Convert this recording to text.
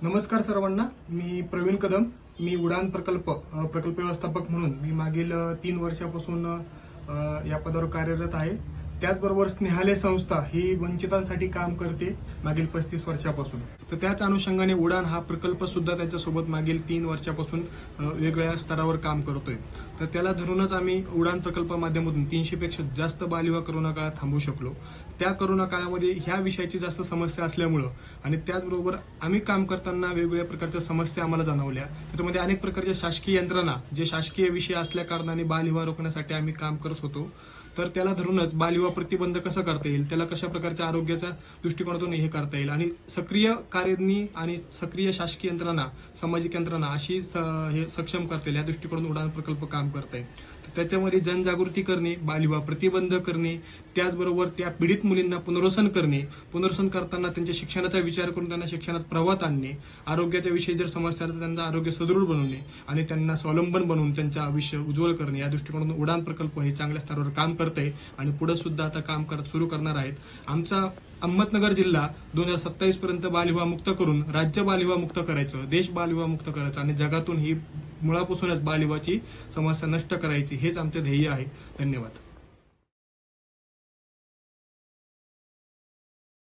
नमस्कार सर्वांना. मी प्रवीण कदम. मी उडान प्रकल्प व्यवस्थापक म्हणून मी मागील 3 वर्षापासून या पदावर कार्यरत आहे. त्याचबरोबर स्नेहालय संस्था ही वंचितांसाठी काम करते मागील 35 वर्षापासून. तर त्याच अनुषंगाने उडान हा प्रकल्प सुद्धा त्याच्यासोबत मागील 3 वर्षापासून वेगवेगळ्या स्तरावर काम करतोय. तर त्याला धरूनच आम्ही उडान प्रकल्प माध्यमातून 300 पेक्षा जास्त बालविवाह करोना काळात थांबवू शकलो. त्या करोना काळामध्ये ह्या विषयाची जास्त समस्या असल्यामुळं आणि त्याचबरोबर आम्ही काम करताना वेगवेगळ्या प्रकारच्या समस्या आम्हाला जाणवल्या. त्याच्यामध्ये अनेक प्रकारच्या शासकीय यंत्रणा जे शासकीय विषय असल्या कारणाने बालविवाह रोखण्यासाठी आम्ही काम करत होतो. तर त्याला धरूनच बालविवाह प्रतिबंध कसं करता येईल, त्याला कशा प्रकारच्या आरोग्याच्या दृष्टिकोनातून हे करता येईल आणि सक्रिय कार्यनी आणि सक्रिय शासकीय यंत्रणा, सामाजिक यंत्रणा अशी हे सक्षम करता येईल या दृष्टिकोनातून उडान प्रकल्प काम करत आहे. त्याच्यामध्ये जनजागृती करणे, बालविवाह प्रतिबंध करणे, त्याचबरोबर त्या पीडित मुलींना पुनर्वसन करणे, पुनर्वसन करताना त्यांच्या शिक्षणाचा विचार करून त्यांना शिक्षणात प्रवाहात आणणे, आरोग्याच्या विषयी जर समस्या तर त्यांना आरोग्य सदृढ बनवणे आणि त्यांना स्वावलंबन बनवून त्यांचं आयुष्य उज्ज्वल करणे या दृष्टिकोनातून उडान प्रकल्प हे चांगल्या स्तरावर काम करत आहे आणि पुढे सुद्धा आता काम सुरू करणार आहेत. आमचा अहमदनगर जिल्हा 2027 पर्यंत बालविवाह मुक्त करून राज्य बालविवाह मुक्त करायचं, देश बालविवाह मुक्त करायचं आणि जगातून ही मुळापासूनच बालविवाहाची समस्या नष्ट करायची हेच आमचे ध्येय आहे. धन्यवाद.